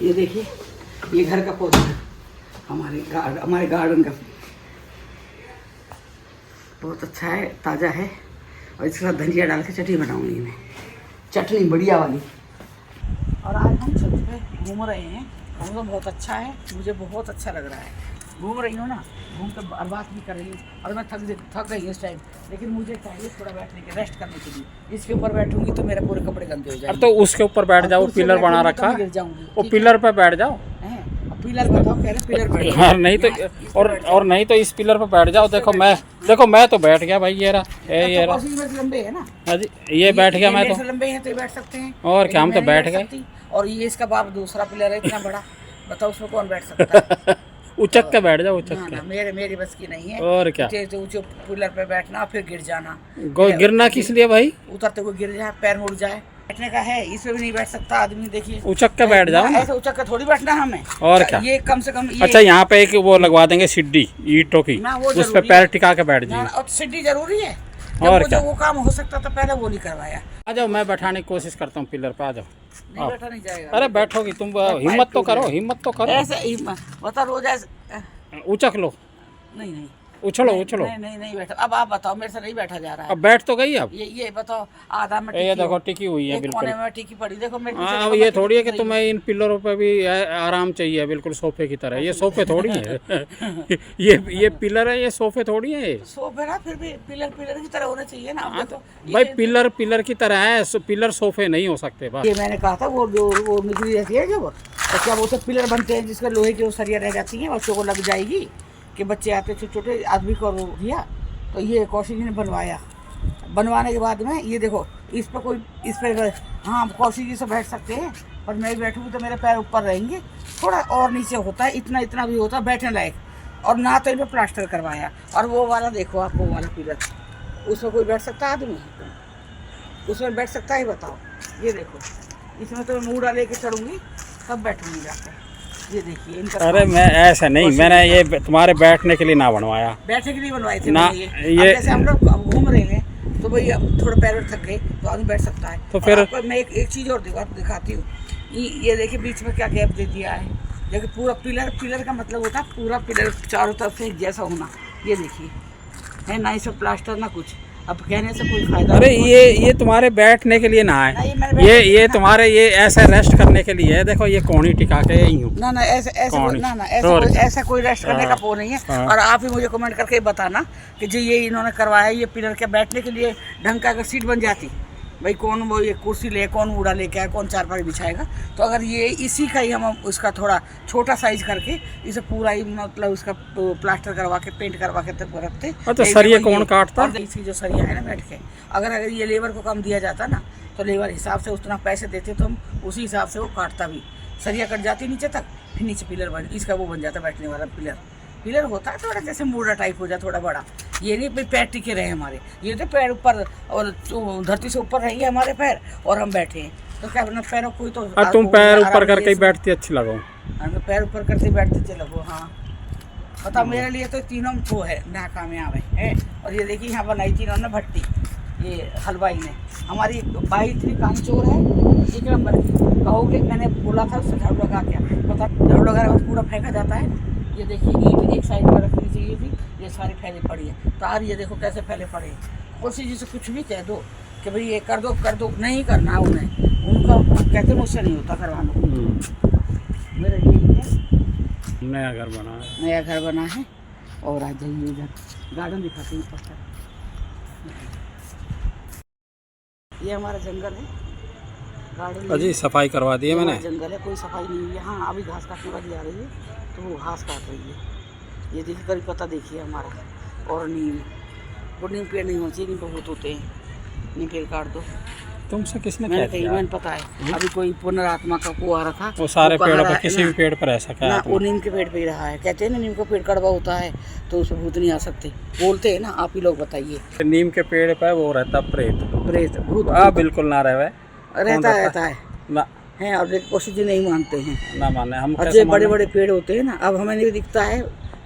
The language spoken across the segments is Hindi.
ये देखिए, ये घर का पौधा है, हमारे गार्डन का, बहुत अच्छा है, ताज़ा है। और इसके साथ धनिया डाल के चटनी बनाऊंगी मैं, चटनी बढ़िया वाली। और आज हम छत पे घूम रहे हैं, मौसम बहुत अच्छा है, मुझे बहुत अच्छा लग रहा है। घूम रही हूँ ना, घूम कर बर्बाद भी कर रही हूँ। और मैं थक गई इस टाइम, लेकिन मुझे चाहिए थोड़ा बैठने के, रेस्ट करने के लिए। इसके ऊपर बैठूंगी तो मेरे पूरे कपड़े गंदे हो जाएंगे। तो उसके ऊपर बैठ जाओ, पिलर बना रखा है, गिर जाऊंगी। वो पिलर पे बैठ जाओ। पिलर बताओ, कह रहे पिलर बैठ और नहीं तो और नहीं तो इस पिलर पे बैठ जाओ। देखो मैं तो बैठ गया भाई, ये रहा लंबे है ना। हाँ जी, ये बैठ गया मैं तो। लंबे हैं तो बैठ सकते हैं। और क्या, हम तो बैठ गए। और ये इसका बाप दूसरा पिलर है इतना बड़ा, बताओ उसमें कौन बैठ सकता है? उचक के बैठ जाओ, उचक के। मेरी बस की नहीं है। और क्या, ऊंचे पिलर पे बैठना फिर गिर जाना। गिरना किस लिए भाई? उतरते हुए गिर जाए, पैर मुड़ जाए। बैठने का है, इसमें भी नहीं बैठ सकता आदमी। देखिए उचक के बैठ जाओ। ऐसे उचक के थोड़ी बैठना हमें। और क्या, ये कम से कम अच्छा यहाँ पे एक वो लगवा देंगे सीढ़ी ईंटों की, उस पे पैर टिका के बैठ जाइए। और सीढ़ी जरूरी है। और क्या, वो काम हो सकता था पहले, वो नहीं करवाया। आ जाओ, मैं बैठाने की कोशिश करता हूँ पिलर पे, आ जाओ। नहीं बैठा नहीं जाएगा। अरे बैठोगे तुम, हिम्मत तो करो, हिम्मत तो करो। ऐसे बता रोज ऐसे उचक लो, नहीं उछलो। नहीं बैठा। अब आप बताओ, मेरे से नहीं बैठा जा रहा है। अब बैठ तो गई। अब ये बताओ, आधा में ये देखो टिकी हुई है बिल्कुल। कोने में टिकी पड़ी, देखो मेरे। हाँ, अब ये थोड़ी है कि तुम्हें इन पिलरों पे भी आराम चाहिए, बिल्कुल सोफे की तरह। ये सोफे थोड़ी है। ये पिलर है, ये सोफे थोड़ी है। सोफे ना, फिर भी पिलर की तरह होना चाहिए ना। अब तो भाई पिलर की तरह है, पिलर सोफे नहीं हो सकते। बस ये मैंने कहा था, वो निकली रहती है जो, तो क्या वो सब पिलर बनते हैं जिसका लोहे की वो सरिया रह जाती है, बच्चों को लग जाएगी कि बच्चे आते छोटे छोटे आदमी को वो दिया। तो ये कौशिक जी ने बनवाया। बनवाने के बाद में ये देखो, इस पर हाँ कौशिक जी से बैठ सकते हैं, पर मैं बैठूँगी तो मेरे पैर ऊपर रहेंगे। थोड़ा और नीचे होता है, इतना भी होता है बैठने लायक। और ना तो इन पर प्लास्टर करवाया। और वो वाला देखो आप, वो वाला पिलर, उसमें कोई बैठ सकता है आदमी? उसमें बैठ सकता है? बताओ। ये देखो, इसमें तो मैं मूड़ा लेके चढ़ूँगी तब बैठूँगी जाकर। ये देखिए इनका। अरे मैं ऐसा नहीं, मैंने ये तुम्हारे बैठने के लिए ना बनवाया। बैठने के लिए बनवाए थे ना ये जैसे हम लोग घूम रहे हैं तो भाई अब थोड़ा पैर थक गए तो आदमी बैठ सकता है। तो फिर मैं एक चीज़ और दिखाती हूँ। ये देखिए बीच में क्या गैप दे दिया है। देखिए पूरा पिलर का मतलब होता है पूरा पिलर चारों तरफ से एक जैसा होना। ये देखिए है ना, इसमें प्लास्टर ना कुछ। अब कहने से कोई फायदा। अरे ये तुम्हारे बैठने के लिए ना है, ये तुम्हारे ये ऐसे रेस्ट करने के लिए है। देखो ये कोनी टिका के यही हूँ ना ऐसा कोई रेस्ट करने का वो नहीं है। और आप ही मुझे कमेंट करके बताना कि जी ये इन्होंने करवाया, ये पिलर के बैठने के लिए ढंग का अगर सीट बन जाती भाई, कौन वो ये कुर्सी ले, कौन उड़ा लेके आए, कौन चारपाई बिछाएगा। तो अगर ये इसी का ही हम उसका थोड़ा छोटा साइज करके इसे पूरा ही मतलब उसका प्लास्टर करवा के पेंट करवा के तब रखते। तो सरिया कौन काटता? इसकी जो सरिया है ना बैठ के, अगर ये लेबर को कम दिया जाता ना तो लेबर हिसाब से उतना पैसे देते तो हम उसी हिसाब से वो काटता भी। सरिया कट जाती नीचे तक, फिर नीचे पिलर बन, इसका वो बन जाता बैठने वाला पिलर होता है थोड़ा जैसे मूड़ा टाइप हो जाए, थोड़ा बड़ा। ये नहीं भाई पैर टिके रहे हमारे, ये तो पैर ऊपर और धरती से ऊपर रहेंगे हमारे पैर और हम बैठे हैं तो क्या अपना पैरों कोई तो। तुम पैर ऊपर करके बैठती अच्छी लगो। पैर ऊपर करते बैठते चलो वो। हाँ पता, मेरे लिए तो तीनों वो है नाकामयाब है। और ये देखिए यहाँ बनाई थी इन्होंने भट्टी, ये हलवाई ने। हमारी बाई इतनी कामचोर है, एक नंबर की। कहोगे मैंने बोला था उससे झाड़ू लगा क्या, पता झाड़ू लगाने में पूरा फेंका जाता है। ये देखिए ईंट एक साइड पर रखनी चाहिए थी, ये सारी फैले पड़ी है। तार ये देखो कैसे फैले पड़े हैं। कोशिश जी से कुछ भी कह दो कि भाई ये कर दो, नहीं करना उन्हें, उनका कहते मुझसे नहीं होता करवाना। मेरा यही है, नया घर बना है। और आ जाइए इधर गार्डन दिखाते हैं पत्थर। ये हमारा जंगल है, गार्डन। अजी सफाई करवा दी है मैंने। जंगल है, कोई सफाई नहीं हुई है। हाँ अभी घास काटने वाली आ रही है तो वो घास काट रही है। ये देखिए करी पत्ता देखिए हमारा। और नीम पेड़ नहीं होना चाहिए, नीम बहुत होते हैं, नीम पेड़ काट दो। तुमसे किसने मैंने पता है। अभी कोई पुनरात्मा का को आ रहा था, वो सारे पेड़ों पर किसी भी पेड़ पर रह सका वो नीम के पेड़ पे ही रहा है। कहते हैं ना नीम का पेड़ कड़वा होता है तो उसमें भूत नहीं आ सकते, बोलते हैं ना। आप ही लोग बताइए। नीम के पेड़ पर वो रहता प्रेत भूत बिल्कुल ना रहता है ना है। और कोशिश जी नहीं मानते हैं, ना माने हम। और जो बड़े बड़े पेड़ होते हैं ना, अब हमें नहीं दिखता है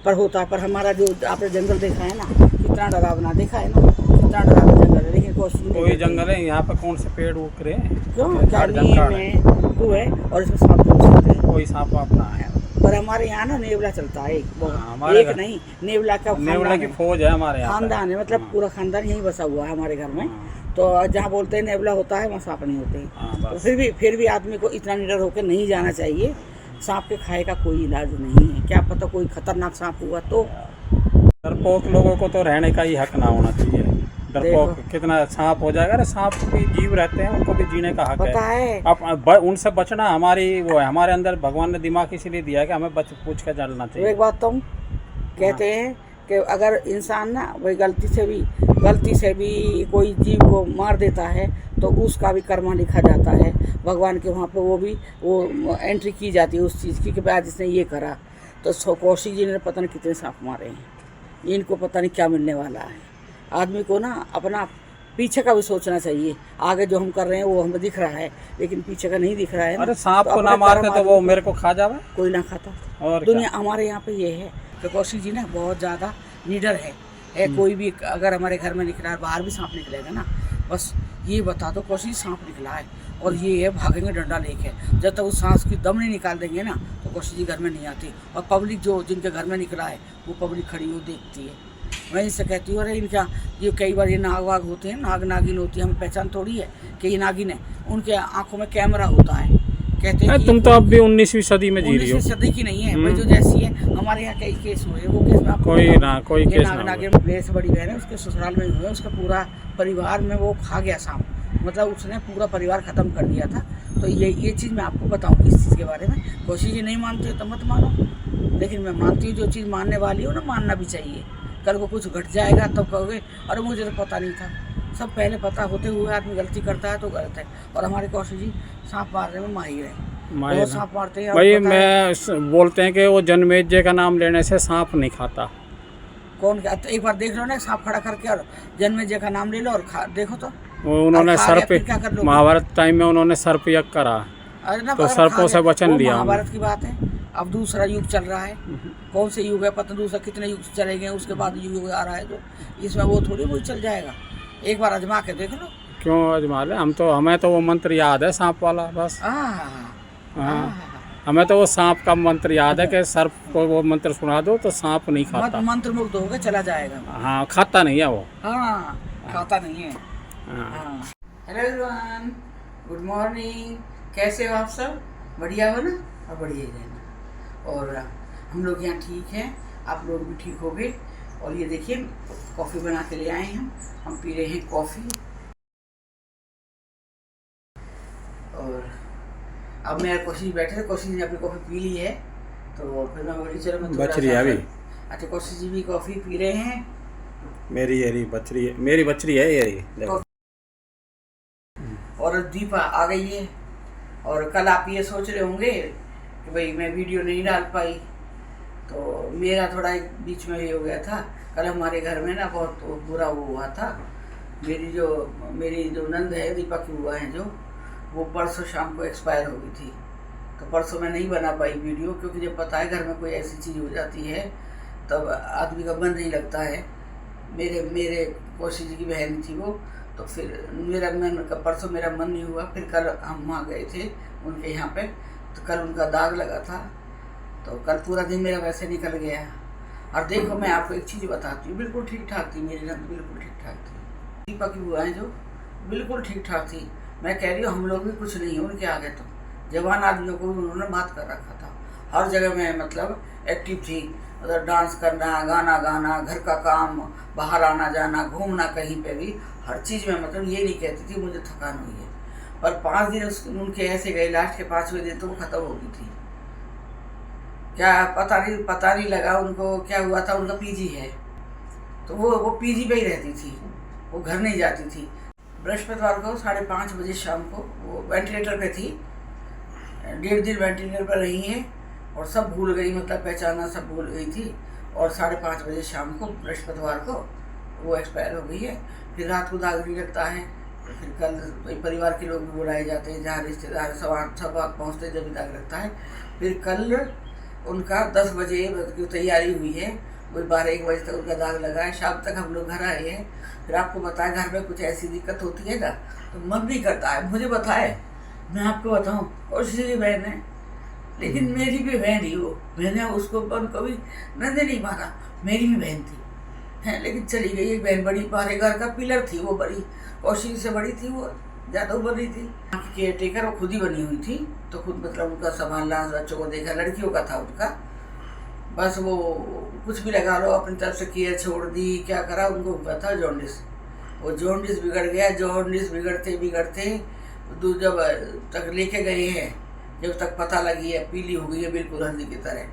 पर होता है। पर हमारा जो आपने जंगल देखा है ना, कितना डरावना देखा है ना, कितना डरावना जंगल है। लेकिन कौशी ने कोई जंगल है यहाँ पे, कौन से पेड़ उग रहे हैं? क्यों झाड़ चांदी जंगल में वो है और इसमें सांप घुस सकते हैं। कोई सांप अपना है। पर हमारे यहाँ ना नेवला चलता है एक हमारे एक घर- नहीं, नेवला का नेवला खानदान की है। फौज है हमारे यहाँ पे। खानदान है, मतलब पूरा खानदान यहीं बसा हुआ है हमारे घर में। हाँ। तो जहाँ बोलते हैं नेवला होता है वहाँ सांप नहीं होते हैं। हाँ, तो बस। फिर भी आदमी को इतना निडर होकर नहीं जाना चाहिए। सांप के खाए का कोई इलाज नहीं है, क्या पता कोई खतरनाक सांप हुआ तो। डरपोक लोगों को तो रहने का ही हक ना होना चाहिए। डरपोक कितना सांप हो जाएगा, अरे सांप भी जीव रहते हैं, उनको भी जीने का हक पता है। है अब उनसे बचना हमारी वो है, हमारे अंदर भगवान ने दिमाग इसीलिए दिया है कि हमें बच पूछ के चलना तो चाहिए। एक बात तो कहते हैं कि अगर इंसान ना वही गलती से भी कोई जीव को मार देता है तो उसका भी कर्मा लिखा जाता है भगवान के वहाँ पे। वो एंट्री की जाती है उस चीज़ की कि भाई आज इसने ये करा। तो कौशिक जी ने पता नहीं कितने सांप मारे हैं, इनको पता नहीं क्या मिलने वाला है। आदमी को ना अपना पीछे का भी सोचना चाहिए। आगे जो हम कर रहे हैं वो हमें दिख रहा है, लेकिन पीछे का नहीं दिख रहा है ना। अरे सांप तो को अपने ना मार के कर्म तो वो मेरे को खा जावे। कोई ना खाता। और दुनिया हमारे यहाँ पे ये है कि कौशिक जी ना बहुत ज़्यादा निडर है। कोई भी अगर हमारे घर में निकला है, बाहर भी सांप निकलेगा ना, बस ये बता दो कौशिक सांप निकला है और ये है भागेंगे डंडा लेके। जब तक उस सांस की दम नहीं निकाल देंगे ना तो कौशिक जी घर में नहीं आती। और पब्लिक जो जिनके घर में निकला है वो पब्लिक खड़ी हो देखती है। मैं इनसे कहती हूँ अरे इनका ये कई बार ये नाग वाग होते हैं, नाग नागिन होती है, हमें पहचान थोड़ी है कि ये नागिन है। उनके आंखों में कैमरा होता है। कहते हैं तुम तो अब भी 19वीं सदी में जी रही हो। 19वीं सदी की नहीं है भाई, जो जैसी है। हमारे यहाँ कई केस हुए, वो केस में आपको कोई बताऊं। कोई ये केस नाग ना नागिन मेरे से बड़ी बहन है, उसके ससुराल में हुए, उसका पूरा परिवार में वो खा गया सांप। मतलब उसने पूरा परिवार खत्म कर दिया था। तो ये चीज़ मैं आपको बताऊंगी इस चीज़ के बारे में। कौशिक जी नहीं मानते हो तो मत मानो, लेकिन मैं मानती हूँ जो चीज़ मानने वाली हो ना मानना भी चाहिए। कल को कुछ घट जाएगा तब कहोगे अरे मुझे तो पता नहीं था। सब पहले पता होते हुए आदमी गलती करता है तो गलत है। और हमारे कौशिक जी सांप मारने में माहिर है, बहुत सांप मारते हैं। भाई बोलते हैं कि वो जन्मेजय का नाम लेने से सांप नहीं खाता। कौन क्या? तो एक बार देख लो ना, सांप खड़ा करके और जन्मेजय का नाम ले लो और देखो तो उन्होंने खा सर्प, गया, फिर क्या कर लोगे? महाभारत टाइम में उन्होंने सर्प यज्ञ करा। अरे ना, तो अगर सर्पों खा से गया, वचन वो लिया महाभारत की बात है। अब दूसरा युग चल रहा है, कौन से युग है पता, दूसरा कितने युग चले गए उसके बाद युग आ रहा है। तो इसमें वो थोड़ी बहुत चल जाएगा। एक बार आजमा के देख लो। क्यों आजमा ले, हमें तो वो मंत्र याद है सांप वाला बस। हाँ, हमें तो वो सांप का मंत्र याद है कि सर्प को वो मंत्र सुना दो तो सांप नहीं खाता। मंत्र मुग्ध होगा चला जाएगा। हाँ, खाता नहीं है वो। हाँ, खाता नहीं है। हाँ। Hello everyone, good morning. कैसे हो आप सब? बढ़िया हो ना? और बढ़िया ही रहना। और हम लोग यहाँ ठीक हैं, आप लोग भी ठीक हो गए। और ये देखिए कॉफ़ी बना के ले आए हैं, हम पी रहे हैं कॉफ़ी। और अब मेरा कोशिश बैठे थे, कोशिश ने अपनी कॉफ़ी पी ली है। तो फिर मैं बोली चलो मैं बच रही है अभी। अच्छा, कोशिश जी भी कॉफ़ी पी रहे हैं। मेरी ये बच रही है, मेरी बच रही है ये देखो। और दीपा आ गई है। और कल आप ये सोच रहे होंगे कि भाई मैं वीडियो नहीं डाल पाई, तो मेरा थोड़ा एक बीच में ये हो गया था। कल हमारे घर में ना बहुत बुरा वो हुआ था। मेरी जो नंद है, दीपा की बुआ है जो, वो परसों शाम को एक्सपायर हो गई थी। तो परसों मैं नहीं बना पाई वीडियो, क्योंकि जब पता है घर में कोई ऐसी चीज़ हो जाती है तब आदमी का मन नहीं लगता है। मेरे कौशिक जी की बहन थी वो, तो फिर मेरा मन परसों मेरा मन नहीं हुआ। फिर कल हम वहाँ गए थे उनके यहाँ पे, तो कल उनका दाग लगा था। तो कल पूरा दिन मेरा वैसे निकल गया। और देखो मैं आपको एक चीज़ बताती हूँ, बिल्कुल ठीक ठाक थी मेरी नंद, बिल्कुल ठीक ठाक थी। दीपा की बुआएँ जो बिल्कुल ठीक ठाक थी। मैं कह रही हूँ हम लोग भी कुछ नहीं हो उनके आगे। तो जवान आदमियों को भी उन्होंने बात कर रखा था। हर जगह में मतलब एक्टिव थी, मतलब डांस करना, गाना गाना, घर का काम, बाहर आना जाना, घूमना, कहीं पे भी हर चीज़ में। मतलब ये नहीं कहती थी मुझे थकान हुई है। पर 5 दिन उनके ऐसे गए, लास्ट के 5वें दिन तो वो ख़त्म हो गई थी। क्या पता नहीं लगा उनको क्या हुआ था। उनका पीजी है, तो वो पीजी पे ही रहती थी, वो घर नहीं जाती थी। बृहस्पतिवार को 5:30 बजे शाम को वो वेंटिलेटर पे थी, 1.5 दिन वेंटिलेटर पर रही है और सब भूल गई, मतलब पहचाना सब भूल गई थी। और 5:30 बजे शाम को बृहस्पतिवार को वो एक्सपायर हो गई है। फिर रात को दाग नहीं लगता है। फिर कल परिवार के लोग भी बुलाए जाते हैं, जहाँ रिश्तेदार सब पहुँचते जब भी दाग लगता है। फिर कल उनका 10 बजे की तैयारी हुई है, वही 12-1 बजे तक उनका दाग लगा है। शाम तक हम लोग घर आए हैं फिर आपको बताया घर में कुछ ऐसी दिक्कत होती है ना तो मन नहीं करता है मुझे बताए। मैं आपको बताऊं कोशिश की बहन है, लेकिन मेरी भी बहन ही वो, मैंने उसको कभी नंदे नहीं माना, मेरी भी बहन थी है, लेकिन चली गई। एक बहन बड़ी हमारे घर का पिलर थी, वो बड़ी कोशिश से बड़ी थी, वो ज़्यादा उम्र नहीं थी। केयर टेकर वो खुद ही बनी हुई थी, तो खुद मतलब उनका संभालना, बच्चों को देखा, लड़कियों का था उनका, बस वो कुछ भी लगा लो अपनी तरफ से केयर छोड़ दी, क्या करा, उनको हुआ था जॉन्डिस। वो जॉन्डिस बिगड़ गया, जॉन्डिस बिगड़ते बिगड़ते जब तक लेके गए हैं, जब तक पता लगी है पीली हो गई है बिल्कुल हल्दी की तरह,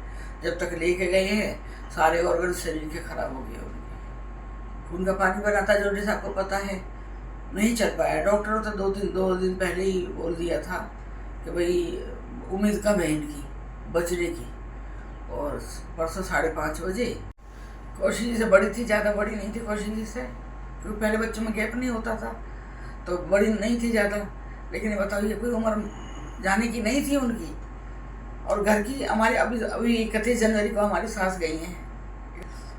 जब तक लेके गए हैं सारे ऑर्गन शरीर के खराब हो गए उनके। खून का पानी बना था जॉन्डिस, आपको पता है, नहीं चल पाया। डॉक्टरों ने तो दो दिन पहले ही बोल दिया था कि भाई उम्मीद कम है इनकी बचने की। और परसों 5:30 बजे कोशिश से बड़ी थी, ज़्यादा बड़ी नहीं थी कोशिश से, क्योंकि पहले बच्चों में गैप नहीं होता था तो बड़ी नहीं थी ज़्यादा, लेकिन बताओ ये कोई उम्र जाने की नहीं थी उनकी। और घर की हमारे अभी 31 जनवरी को हमारी सास गई हैं,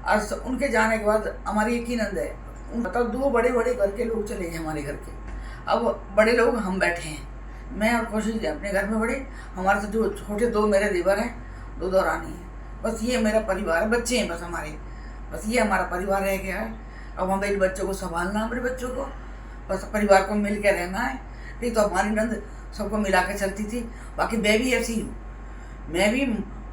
आज उनके जाने के बाद हमारी एक ही नंद है। बताओ 2 बड़े बड़े घर के लोग चले गए हमारे घर के, अब बड़े लोग हम बैठे हैं, मैं और कोशिश अपने घर में बड़े, हमारे से जो छोटे 2 मेरे देवर हैं, 2 दौरानी हैं, बस ये मेरा परिवार है, बच्चे हैं बस हमारे, बस ये हमारा परिवार रह गया है। अब हमें इन बच्चों को संभालना, अपने बच्चों को, बस परिवार को मिल के रहना है। नहीं तो हमारी नंद सबको मिला के चलती थी। बाकी मैं भी ऐसी हूँ, मैं भी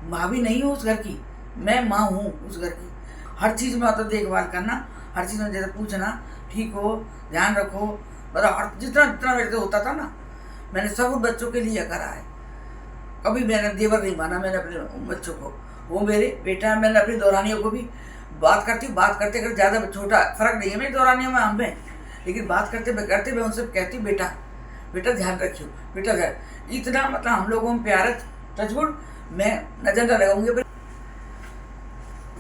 माँ भी नहीं हूँ उस घर की, मैं माँ हूँ उस घर की। हर चीज़ में तो देखभाल करना, हर चीज़ में जैसे पूछना, ठीक हो, ध्यान रखो, मतलब जितना जितना मेरे से होता था ना, मैंने सब बच्चों के लिए करा है। कभी मैंने देवर नहीं माना मैंने अपने बच्चों को, वो मेरे बेटा। मैंने अपनी दौरानियों को भी बात करती, बात करते करते, ज़्यादा छोटा फर्क नहीं है मेरी दौरानियों में हम में, लेकिन बात करते मैं उनसे कहती बेटा बेटा ध्यान रखियो, बेटा ध्यान, इतना मतलब हम लोगों में प्यार है, टचवुड मैं नजर न लगाऊंगी।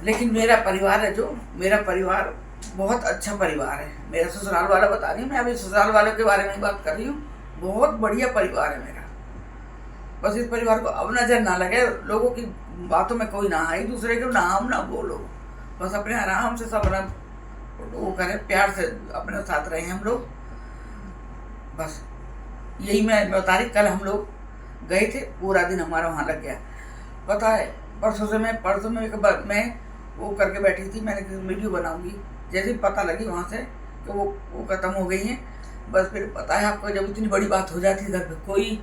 लेकिन मेरा परिवार है जो, मेरा परिवार बहुत अच्छा परिवार है। मेरा ससुराल वाला बता रही हूँ मैं, अभी ससुराल वालों के बारे में बात कर रही हूँ, बहुत बढ़िया परिवार है मेरा। बस इस परिवार को अब नजर ना लगे, लोगों की बातों में कोई ना आए, दूसरे के नाम ना बोलो, बस अपने आराम से सब वो करें, प्यार से अपने साथ रहे हम लोग। बस यही मैं बता रही। कल हम लोग गए थे, पूरा दिन हमारा वहाँ लग गया, पता है। परसों में मैं वो करके बैठी थी, मैंने वीडियो बनाऊंगी, जैसे पता लगी वहाँ से कि वो ख़त्म हो गई हैं। बस फिर पता है आपको, जब इतनी बड़ी बात हो जाती है घर पे, कोई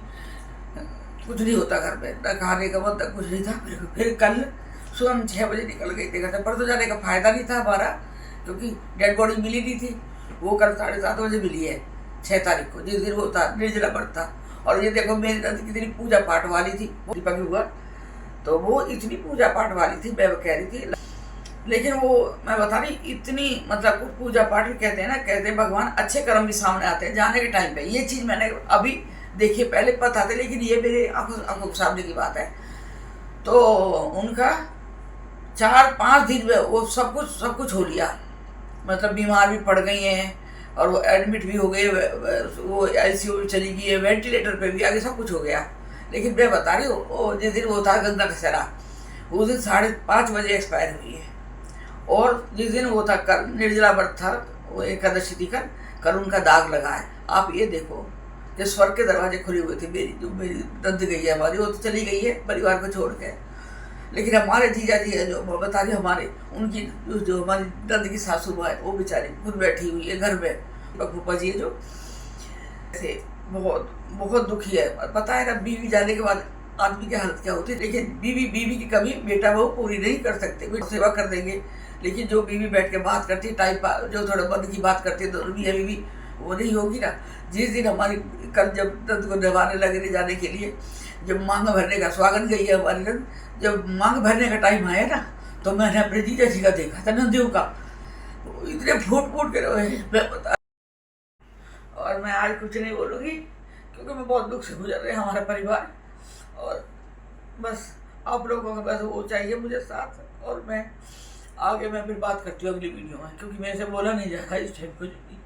कुछ नहीं होता घर पे, न खाने का मतलब कुछ नहीं था। फिर कल सुबह हम 6 बजे निकल गए थे घर से। परसों जाने का फ़ायदा नहीं था हमारा, क्योंकि डेड बॉडी मिली नहीं थी, वो कल 7:30 बजे मिली है 6 तारीख को, जिस दिन वो था निर्जला व्रत था। और ये देखो मेरी नंद कितनी पूजा पाठ वाली थी, दीपक हुआ तो वो इतनी पूजा पाठ वाली थी, मैं कह रही थी। लेकिन वो मैं बता रही, इतनी मतलब पूजा पाठ भी कहते हैं ना, कहते हैं भगवान अच्छे कर्म भी सामने आते हैं जाने के टाइम पे। ये चीज़ मैंने अभी देखी, पहले पता था, लेकिन ये मेरे आंखों सामने की बात है। तो उनका 4-5 दिन में वो सब कुछ हो लिया, मतलब बीमार भी पड़ गई हैं और वो एडमिट भी हो गए, वो ICU में चली गई है, वेंटिलेटर पे भी आगे सब कुछ हो गया। लेकिन मैं बता रही हूँ, जिस दिन वो था गंगा दशहरा, उस दिन 5:30 बजे एक्सपायर हुई है। और जिस दिन वो था कल निर्जला व्रत था, वो एकादशी थी कल उनका दाग लगा है। आप ये देखो कि स्वर्ग के दरवाजे खुले हुए थे। मेरी नंद गई है हमारी, वो तो चली गई है परिवार को छोड़ के, लेकिन हमारे जीजा जी है जो बता रही हमारे, उनकी जो हमारी नंद की सासू माँ है, वो बेचारी खुद बैठी हुई है घर में, फूफा जी है जो, ऐसे बहुत बहुत दुखी है। पता है ना, बीवी जाने के बाद आदमी की हालत क्या होती है। लेकिन बीवी की कमी बेटा बहू पूरी नहीं कर सकते, सेवा कर देंगे, लेकिन जो बीवी बैठ के बात करती है, टाइम जो थोड़ा बंद की बात करती है, तो मियाँ बीवी वो नहीं होगी ना। जिस दिन हमारी कल जब नंद को नहवाने लगे ले जाने के लिए, जब मांग भरने का स्वागत गई है हमारी नंद, जब मांग भरने का टाइम आया ना, तो मैंने अपने जीजा जी का देखा था, नंदियों का, तो इतने फूट के रहे मैं बता। और मैं आज कुछ नहीं बोलूँगी, क्योंकि मैं बहुत दुख से गुजर रहे हैं हमारा परिवार। और बस आप लोगों का बस वो चाहिए मुझे साथ, और मैं आगे मैं फिर बात करती हूँ अगली वीडियो में, क्योंकि मेरे से बोला नहीं जा रहा इस टाइम कुछ भी।